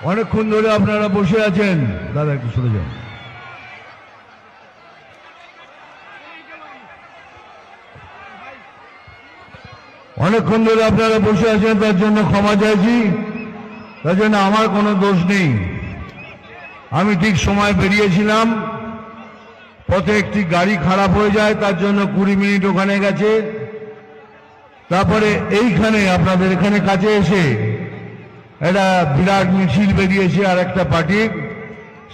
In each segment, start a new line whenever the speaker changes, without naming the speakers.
অনেকক্ষণ ধরে আপনারা বসে আছেন। দাদা একটু সরে যান। অনেকক্ষণ ধরে আপনারা বসে আছেন, তার জন্য ক্ষমা চাইছি। তার জন্য আমার কোনো দোষ নেই। আমি ঠিক সময় বেরিয়েছিলাম, পথে একটি গাড়ি খারাপ হয়ে যায়, তার জন্য 20 মিনিট ওখানে গেছে। তারপরে এইখানে আপনাদের এখানে কাছে এসে একটা বিরাট মিছিল বেরিয়েছে আর একটা পার্টি,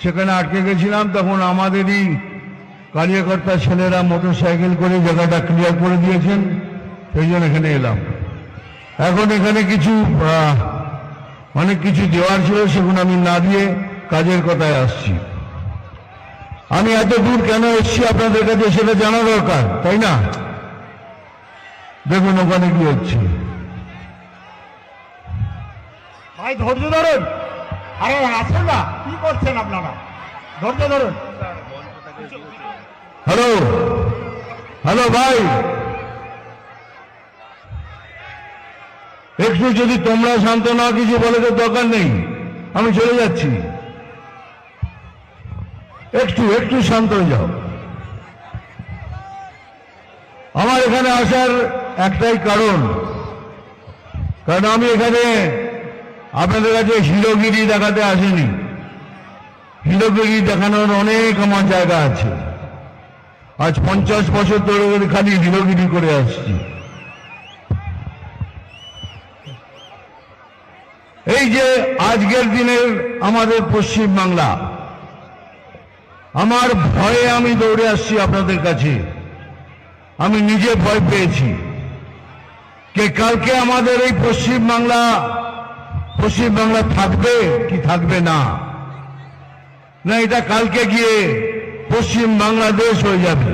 সেখানে আটকে গেছিলাম। তখন আমাদেরই কার্যকর্তা ছেলেরা মোটরসাইকেল করে জায়গাটা ক্লিয়ার করে দিয়েছেন, সেই জন্য এখানে এলাম। এখন এখানে অনেক কিছু দেওয়ার ছিল, সেগুলো আমি না দিয়ে কাজের কথায় আসছি। আমি এত দূর কেন এসছি আপনাদের কাছে সেটা জানা দরকার, তাই না? দেখুন ওখানে কি হচ্ছে।
ভাই ধৈর্য ধরুন। আরে আসেন না, কি করছেন আপনারা? ধৈর্য ধরুন।
হ্যালো হ্যালো ভাই, একটু যদি তোমরা শান্ত না কিছু বলে তো দরকার নেই, আমি চলে যাচ্ছি। একটু একটু শান্ত হয়ে যাও। আমার এখানে আসার একটাই কারণ আমি এখানে আপনাদের কাছে হিরোগিরি দেখাতে আসিনি। হিরোগিরি দেখানোর অনেক আমার জায়গা আছে। আজ 50 বছর ধরে খালি হিরোগিরি করে আসছি। এই যে আজকের দিনের আমাদের পশ্চিম বাংলা, আমার ভয়ে আমি দৌড়ে আসছি আপনাদের কাছে। আমি নিজে ভয় পেয়েছি যে কালকে আমাদের এই পশ্চিম বাংলা থাকবে কি থাকবে না, না এটা কালকে গিয়ে পশ্চিম বাংলাদেশ হয়ে যাবে।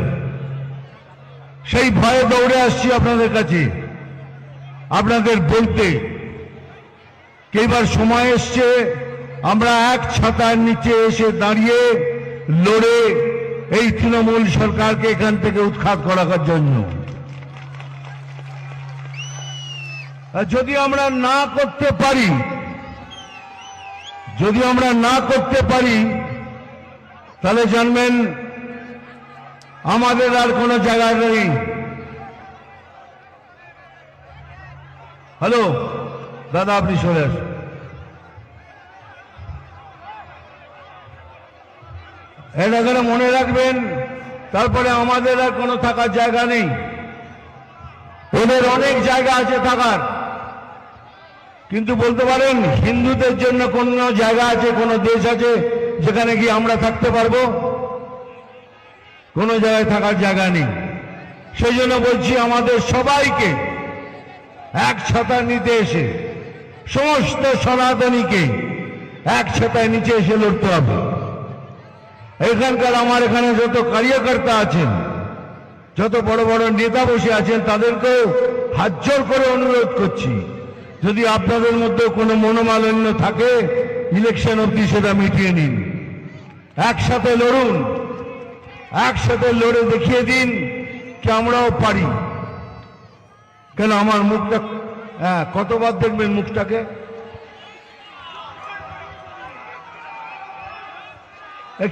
সেই ভয়ে দৌড়ে আসছি আপনাদের কাছে, আপনাদের বলতে এইবার সময় এসছে আমরা এক ছাতার নিচে এসে দাঁড়িয়ে লড়ে এই তৃণমূল সরকারকে এখান থেকে উৎখাত করার জন্য। যদি আমরা না করতে পারি তাহলে জানবেন আমাদের আর কোনো জায়গা নেই। হ্যালো দাদা, আপনি সরে আসুন। এটা করে মনে রাখবেন, তারপরে আমাদের আর কোনো থাকার জায়গা নেই। ওদের অনেক জায়গা আছে থাকার, কিন্তু বলতে পারেন হিন্দুদের জন্য কোন জায়গা আছে, কোন দেশ আছে যেখানে গিয়ে আমরা থাকতে পারবো? কোনো জায়গায় থাকার জায়গা নেই। সেই জন্য বলছি আমাদের সবাইকে এক ছাতার নিতে এসে, সমস্ত সনাতনীকে এক ছাতায় নিচে এসে লড়তে হবে। এখানকার আমার এখানে যত কার্যকর্তা আছেন, যত বড় বড় নেতা বসে আছেন, তাদেরকেও হাত জোর করে অনুরোধ করছি, যদি আপনাদের মধ্যে কোনো মনোমালিন্য থাকে ইলেকশন অবধি সেটা মিটিয়ে নিন। একসাথে লড়ুন, একসাথে লড়ে দেখিয়ে দিন কি আমরাও পারি। কেন আমার মুখটা কতবার দেখবেন মুখটাকে?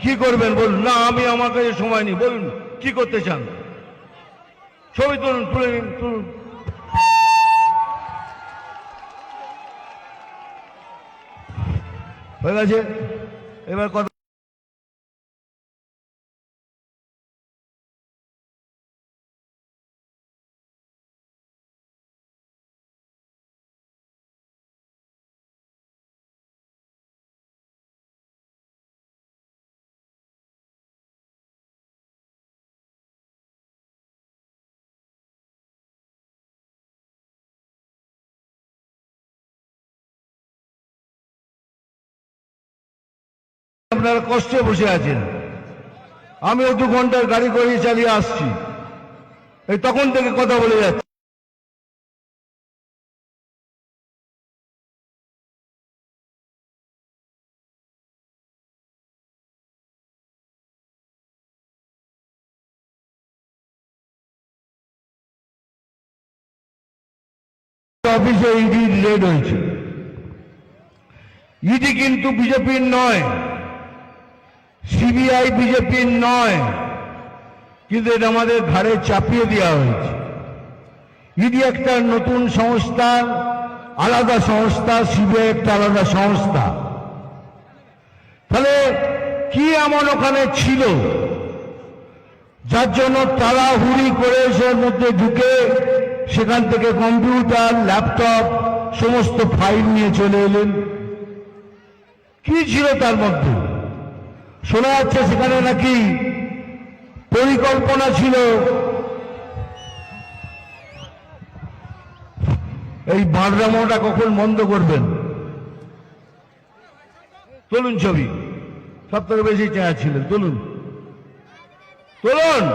কি করবেন বলুন? না আমি আমার কাছে সময় নেই, বলুন কি করতে চান? ছবি তুলুন, তুলে নিন, তুলুন। হয়ে গেছে, এবার কথা। আপনারা কষ্টে বসে আছেন, আমিও 2 ঘন্টার গাড়ি করে চালিয়ে আসছি, এই তখন থেকে কথা বলে যাচ্ছি। অফিসে ইডি রেড হয়েছে, ইডি কিন্তু বিজেপির নয়, সিবিআই বিজেপির নয়, কিন্তু এটা আমাদের ঘাড়ে চাপিয়ে দেওয়া হয়েছে। ইডি একটা নতুন সংস্থা, আলাদা সংস্থা, সিবিআই একটা আলাদা সংস্থা। তাহলে কি এমন ওখানে ছিল যার জন্য তাড়াহুড়ি করে এর মধ্যে ঢুকে সেখান থেকে কম্পিউটার, ল্যাপটপ, সমস্ত ফাইল নিয়ে চলে এলেন? কি ছিল তার মধ্যে? শোনা যাচ্ছে সেখানে নাকি পরিকল্পনা ছিল এই বাঁধরামোটা কখন বন্ধ করবেন। তুলুন ছবি, সব থেকে বেশি চেয়া ছিলেন, তুলুন তুলুন।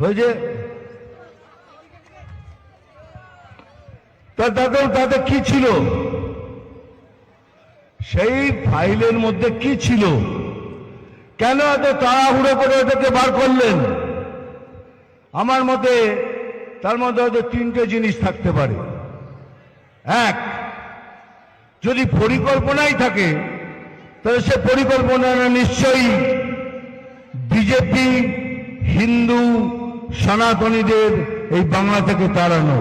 হয়েছে? তাতে কি ছিল? সেই ফাইলের মধ্যে কি ছিল? কেন এত তাড়াহুড়ো করে ওটাকে বার করলেন? আমার মতে তার মধ্যে হয়তো তিনটে জিনিস থাকতে পারে। এক, যদি পরিকল্পনাই থাকে তাহলে সে পরিকল্পনা নিশ্চয়ই বিজেপি, হিন্দু, সনাতনীদের এই বাংলা থেকে তাড়ানো।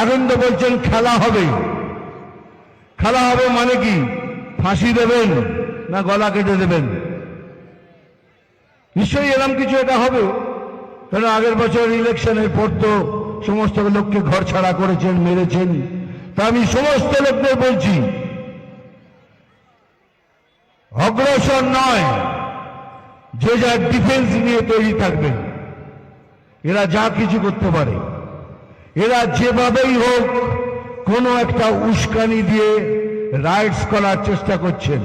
এখন তো বলছেন খেলা হবে। খেলা হবে মানে কি? ফাঁসি দেবেন না গলা কেটে দেবেন? নিশ্চয়ই এরকম কিছু এটা হবে। কারণ আগের বছর ইলেকশনের পর তো সমস্ত লোককে ঘর ছাড়া করেছেন, মেরেছেন। তা আমি সমস্ত লোকদের বলছি, অগ্রসর নয়, যে যার ডিফেন্স নিয়ে তৈরি থাকবেন। এরা যা কিছু করতে পারে, এরা যেভাবেই হোক কোনো একটা উস্কানি দিয়ে রাইটস করার চেষ্টা করছেন।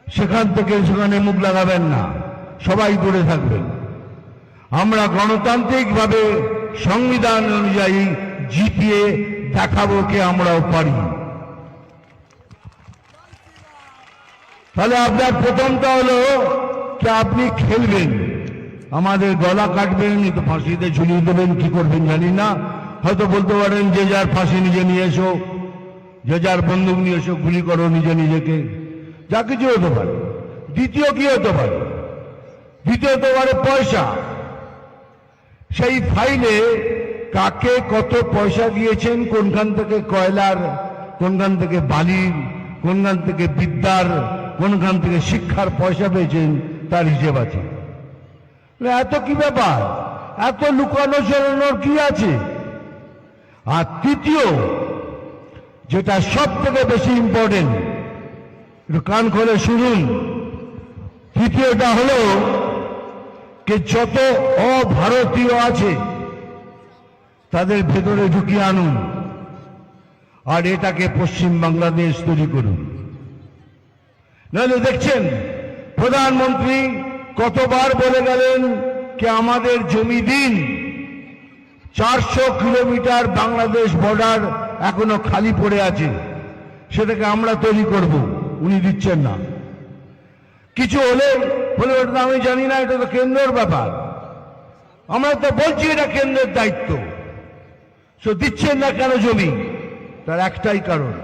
সেখান থেকে সেখানে মুখ লাগাবেন না, সবাই দূরে থাকবেন। আমরা গণতান্ত্রিকভাবে সংবিধান অনুযায়ী জিতিয়ে দেখাবো কে আমরাও পারি। তাহলে আপনার প্রথমটা হলো যে আপনি খেলবেন, আমাদের গলা কাটবেন, তো ফাঁসিতে ঝুলিয়ে দেবেন, কি করবেন জানি না। হয়তো বলতে পারেন যে যার ফাঁসি নিজে নিয়ে এসো, যে যার বন্দুক নিয়ে এসো, গুলি করো নিজে নিজেকে, যা কিছু হতে পারে। দ্বিতীয় কি হতে পারে? দ্বিতীয় হতে পারে পয়সা। সেই ফাইলে কাকে কত পয়সা দিয়েছেন, কোনখান থেকে কয়লার, কোনখান থেকে বালির, কোনখান থেকে বিদ্যার, কোনখান থেকে শিক্ষার পয়সা পেয়েছেন, তার হিসেব আছে। এত কি ব্যাপার? এত লুকানো চড়ানোর কি আছে? আর তৃতীয়, যেটা সব থেকে বেশি ইম্পর্টেন্ট, একটু কান খোলে শুনুন। তৃতীয়টা হলো যে যত অভারতীয় আছে তাদের ভেতরে ঢুকিয়ে আনুন, আর এটাকে পশ্চিম বাংলাদেশ তৈরি করুন। নাহলে দেখছেন প্রধানমন্ত্রী কতবার বলে গেলেন যে আমাদের জমি দিন। 400 কিলোমিটার বাংলাদেশ বর্ডার এখনো খালি পড়ে আছে, সেটাকে আমরা তৈরি করব। উনি দিচ্ছেন না। কিছু হলে বলে ওটা আমি জানি না, এটা তো কেন্দ্রের ব্যাপার। আমরা তো বলছি এটা কেন্দ্রের দায়িত্ব। সো দিচ্ছেন না কেন জমি? তার একটাই কারণ,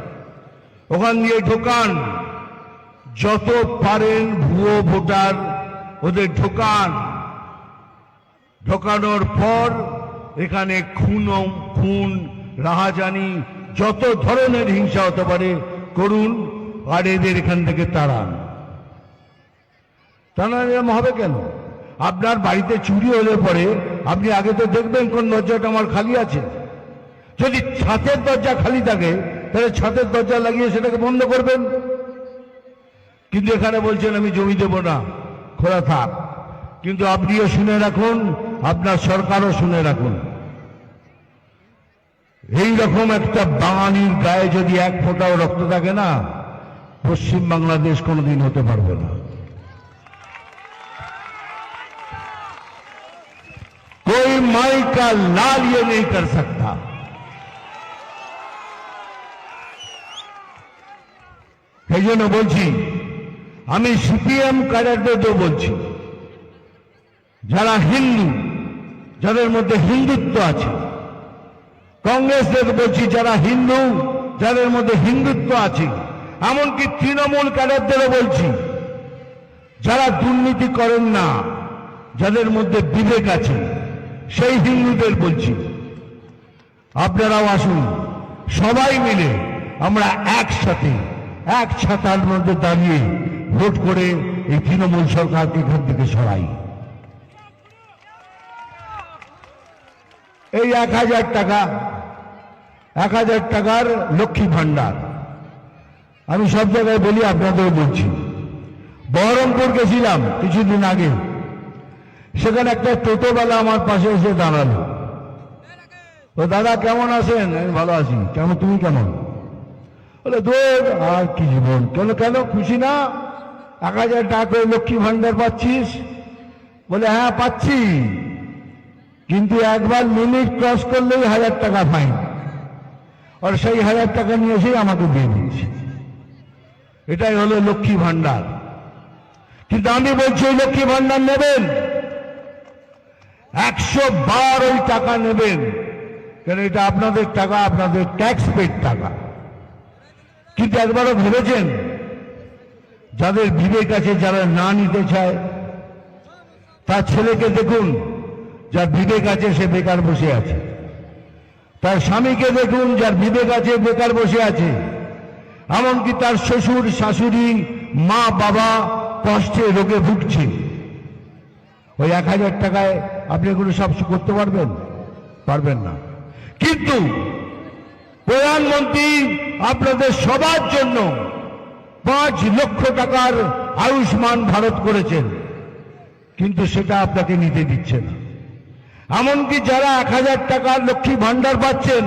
ওখান দিয়ে ঢোকান, যত পারেন ভুয়ো ভোটার ওদের ঢোকান। ঢোকানোর পর এখানে খুন, রাহাজানি, যত ধরনের হিংসা হতে পারে করুন, আর এদের এখান থেকে তাড়ান। এরকম হবে কেন? আপনার বাড়িতে চুরি হলে পরে আপনি আগে তো দেখবেন কোন দরজাটা আমার খালি আছে। যদি ছাতের দরজা খালি থাকে তাহলে ছাতের দরজা লাগিয়ে সেটাকে বন্ধ করবেন। কিন্তু এখানে বলছেন আমি জমি দেব না, খোলা থাক। কিন্তু আপনিও শুনে রাখুন, আপনার সরকারও শুনে রাখুন, এই রকম একটা বাঙালির গায়ে যদি এক ফোঁটাও রক্ত থাকে না, পশ্চিম বাংলাদেশ কোনোদিন হতে পারবে না। कोई माई का लाल ये नहीं कर सकता। সেই জন্য বলছি, আমি সিপিএম ক্যাডারদেরও বলছি, যারা হিন্দু, যাদের মধ্যে হিন্দুত্ব আছে, কংগ্রেসদের বলছি, যারা হিন্দু, যাদের মধ্যে হিন্দুত্ব আছে, এমনকি তৃণমূল ক্যাডারদেরও বলছি, যারা দুর্নীতি করেন না, যাদের মধ্যে বিবেক আছে, সেই হিন্দুদের বলছি, আপনারাও আসুন, সবাই মিলে আমরা একসাথে এক ছাতার মধ্যে দাঁড়িয়ে ভোট করে এই তৃণমূল সরকারকে এখান থেকে সরাই। এই 1000 টাকা, 1000 টাকার লক্ষ্মী ভান্ডার, আমি সব জায়গায় বলি, আপনাদেরও বলছি। বহরমপুর গেছিলাম কিছুদিন আগে, সেখানে একটা টোটোওয়ালা আমার পাশে এসে দাঁড়ালো। ও দাদা কেমন আছেন? আমি ভালো আছি। কেমন, তুমি কেমন? বলে দূর আর কি জীবন। কেন কেন খুশি না? 1000 টাকা করে লক্ষ্মী ভান্ডার পাচ্ছিস? বলে হ্যাঁ পাচ্ছি, কিন্তু একবার লিমিট ক্রস করলেই 1000 টাকা ফাইন, আর সেই 1000 টাকা নিয়ে এসেই আমাকে দিয়ে দিয়েছে। এটাই হলো লক্ষ্মী ভান্ডার। কিন্তু আমি বলছি ওই লক্ষ্মী ভান্ডার নেবেন, 100 বার ওই টাকা নেবেন, কারণ এটা আপনাদের টাকা, আপনাদের ট্যাক্স পেড টাকা। কিন্তু একবারও ভেবেছেন, যাদের বিবেক আছে, যারা না নিতে চায়, তার ছেলেকে দেখুন, যার বিবেক আছে সে বেকার বসে আছে। তার স্বামীকে দেখুন, যার বিবেক আছে বেকার বসে আছে। এমনকি তার শ্বশুর শাশুড়ি, মা বাবা কষ্টে রোগে ভুগছে। ওই 1000 টাকায় আপনি এগুলো সব করতে পারবেন? পারবেন না। কিন্তু প্রধানমন্ত্রী আপনাদের সবার জন্য 5 লক্ষ টাকার আয়ুষ্মান ভারত করেছেন, কিন্তু সেটা আপনাকে নিতে দিচ্ছে না। এমনকি যারা 1000 টাকার লক্ষ্মী ভান্ডার পাচ্ছেন,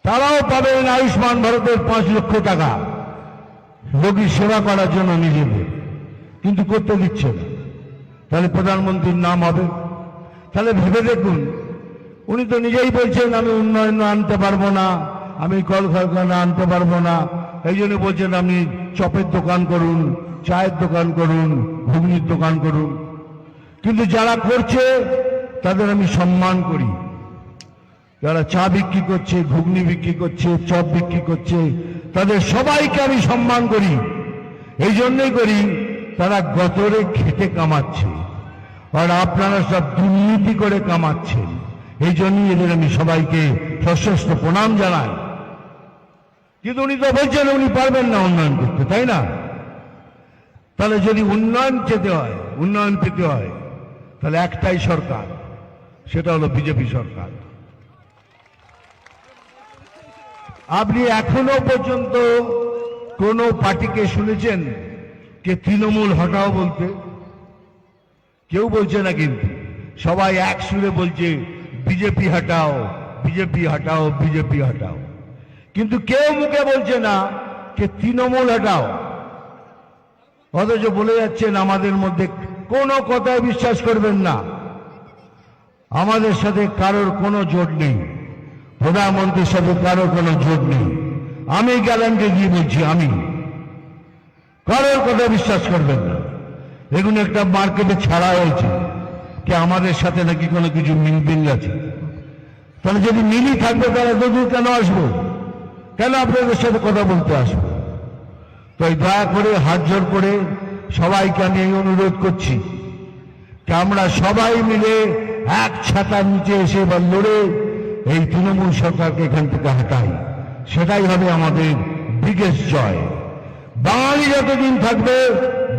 তারাও পাবেন আয়ুষ্মান ভারতের 5 লক্ষ টাকা রোগীর সেবা করার জন্য নিজেদের, কিন্তু করতে দিচ্ছে না। তাহলে প্রধানমন্ত্রীর নাম হবে? তাহলে ভেবে দেখুন, উনি তো নিজেই বলছেন আমি উন্নয়ন আনতে পারবো না, আমি কলকারখানা আনতে পারবো না, এই জন্য বলছেন আপনি চপের দোকান করুন, চায়ের দোকান করুন, ঘুগনির দোকান করুন। কিন্তু যারা করছে তাদের আমি সম্মান করি। যারা চা বিক্রি করছে, ঘুগনি বিক্রি করছে, চপ বিক্রি করছে, তাদের সবাইকে আমি সম্মান করি। এই জন্যই করি, তারা গতরে খেটে কামাচ্ছে, আর আপনারা সব দুর্নীতি করে কামাচ্ছেন। এই জন্যই এদের আমি সবাইকে সশস্ত্র প্রণাম জানাই। কিন্তু উনি তো বলছেন উনি পারবেন না উন্নয়ন করতে, তাই না? তাহলে যদি উন্নয়ন পেতে হয়, তাহলে একটাই সরকার, সেটা হলো বিজেপি সরকার। আপনি এখনো পর্যন্ত কোন পার্টিকে শুনেছেন কে তৃণমূল হটাও বলতে? কেউ বলছে না, কিন্তু সবাই এক সুরে বলছে বিজেপি হটাও, বিজেপি হটাও, বিজেপি হটাও। কিন্তু কেউ মুখে বলছে না কে তৃণমূল হটাও। অথচ বলে যাচ্ছেন আমাদের মধ্যে কোনো কথায় বিশ্বাস করবেন না, আমাদের সাথে কারোর কোনো জোট নেই, প্রধানমন্ত্রীর সাথে কারোর কোনো জোট নেই। আমি গ্যারান্টি দিয়ে বলছি, আমি কারোর কথা বিশ্বাস করবেন না। এগুলো একটা মার্কেটে ছাড়া হয়েছে কি আমাদের সাথে নাকি কোনো কিছু মিল আছে। তাহলে যদি মিলই থাকবে তাহলে দূর কেন আসবো? কেন আপনাদের সাথে কথা বলতে আসবো? তো দয়া করে হাত জোর করে সবাইকে আমি এই অনুরোধ করছি যে আমরা সবাই মিলে এক ছাতার নিচে এসে এবার লড়ে এই তৃণমূল সরকারকে এখান থেকে হটাই। সেটাই হবে আমাদের বিগেস্ট জয়। বাঙালি যতদিন থাকবে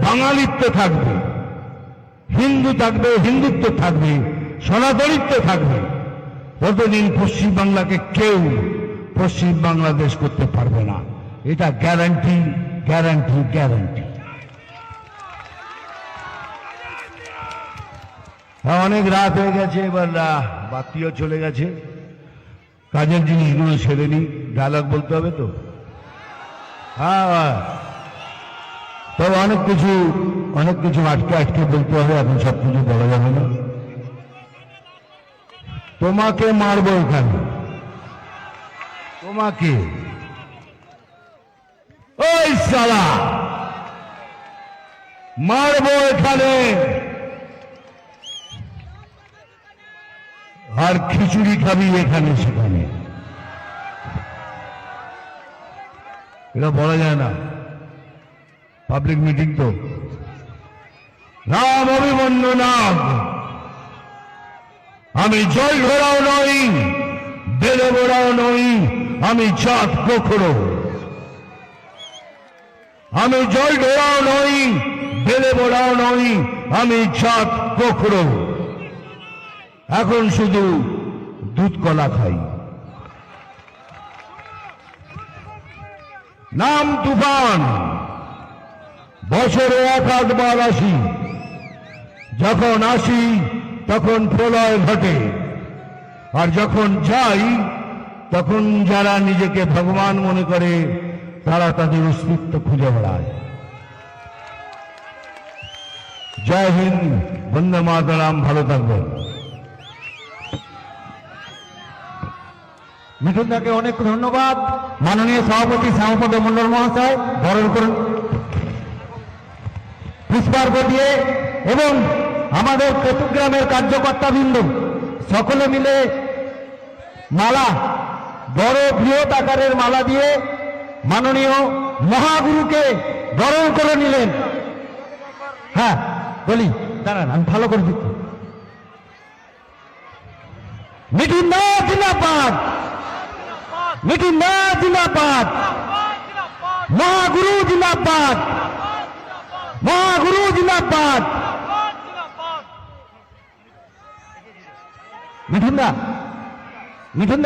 বাঙালিত্ব থাকবে, হিন্দু থাকবে হিন্দুত্ব থাকবে, সনাতনিত্ব থাকবে, ততদিন পশ্চিমবাংলাকে কেউ পশ্চিম বাংলাদেশ করতে পারবে না। এটা গ্যারান্টি, গ্যারান্টি, গ্যারান্টি। অনেক রাত হয়ে গেছে, এবার বাতিও চলে গেছে, কাজের জিনিসগুলো ছেড়ে নি। ডায়লগ বলতে হবে তো, হ্যাঁ, তবে অনেক কিছু আটকে বলতে হবে, এখন সব কিছু বলা যাবে না। তোমাকে মারবো এখানে, তোমাকে, ওই শালা মারবো এখানে। আর খিচুড়ি খাবি এখানে সেখানে। এটা বলা যায় না, পাবলিক মিটিং তো। নাম অভিমন্যু নাগ, আমি জল ঘোড়াও নই, বেলে বোড়াও নই, আমি চাঁদ কোখরো। আমি জল ঘোড়াও নই, বেলে বোড়াও নই, আমি চাঁদ কোখরো। এখন শুধু দুধ কলা খাই। নাম তুফান, বছরে 1-8 আসি। যখন আসি তখন প্রলয় ঘটে, আর যখন যাই তখন যারা নিজেকে ভগবান মনে করে তারা তাদের অস্তিত্ব খুঁজে বেড়ায়। জয় হিন্দ, বন্দে মাতরম, ভালো থাকবেন।
মিঠুন দাকে অনেক ধন্যবাদ। মাননীয় সভাপতি শ্যামপদ মন্ডল মহাশয় বরণ করুন পুষ্পার্ঘ দিয়ে, এবং আমাদের চট্টগ্রামের কার্যকর্তাবৃন্দ সকলে মিলে মালা, বড় বৃহৎ আকারের মালা দিয়ে মাননীয় মহাগুরুকে বরণ করে নিলেন। হ্যাঁ বলি, দাঁড়ান আমি ভালো করে দিচ্ছি। মিঠুন দা জিন্দাবাদ, মিঠুন দা জিন্দাবাদ, মহাগুরু জিন্দাবাদ, মহাগুরু জিন্দাবাদ। মিঠুন দা, মিঠুন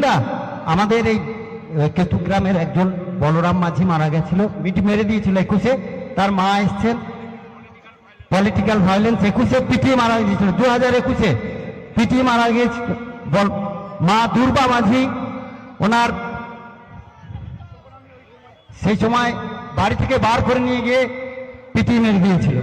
দা, আমাদের এই কেতুগ্রামের একজন বলরাম মাঝি মারা গেছিল, মিটি মেরে দিয়েছিল 21-এ। তার মা এসছেন, পলিটিক্যাল ভায়োলেন্স 21-এ পিটিয়ে মারা গিয়েছিল, 2021-এ পিটিয়ে মারা গিয়েছিল মা দুর্বা মাঝি। ওনার সেই সময় বাড়ি থেকে বার করে নিয়ে গিয়ে পিটিয়ে মেরে দিয়েছিল।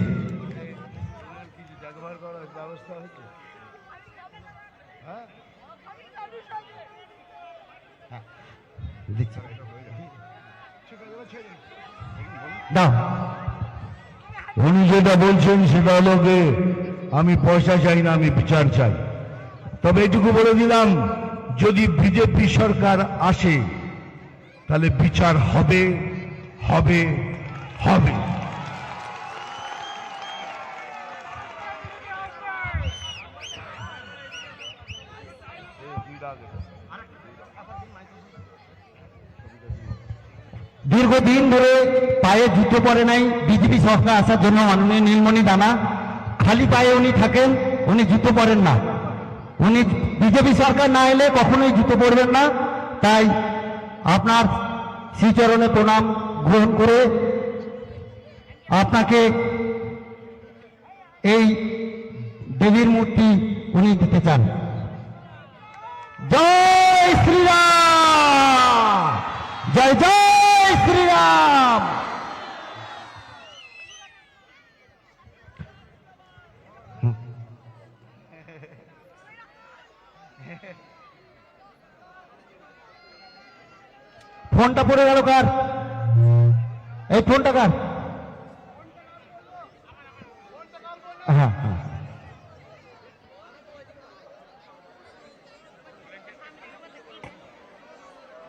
না, উনি যেটা বলছেন সেটা হলো যে আমি পয়সা চাই না, আমি বিচার চাই। তবে এটুকু বলে দিলাম, যদি বিজেপি সরকার আসে তাহলে বিচার হবে, হবে, হবে।
দীর্ঘদিন ধরে পায়ে জুতো পরে নাই বিজেপি সরকার আসার জন্য মাননীয় নীলমণি দানা। খালি পায়ে উনি থাকেন, উনি জুতো পরেন না। উনি বিজেপি সরকার না এলে কখনোই জুতো পরবেন না। তাই আপনার শ্রীচরণে প্রণাম গ্রহণ করে আপনাকে এই দেবীর মূর্তি উনি দিতে চান। জয় শ্রীরাম, জয় জয় শ্রীরাম। ফোনটা পড়ে গেল কার? এই ফোনটা কার? হ্যাঁ হ্যাঁ,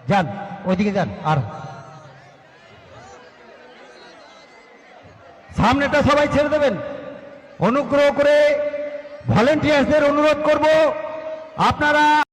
যান ওইদিকে যান, আর সামনেটা সবাই ছেড়ে দেবেন। অনুগ্রহ করে ভলেন্টিয়ার্সদের অনুরোধ করব, আপনারা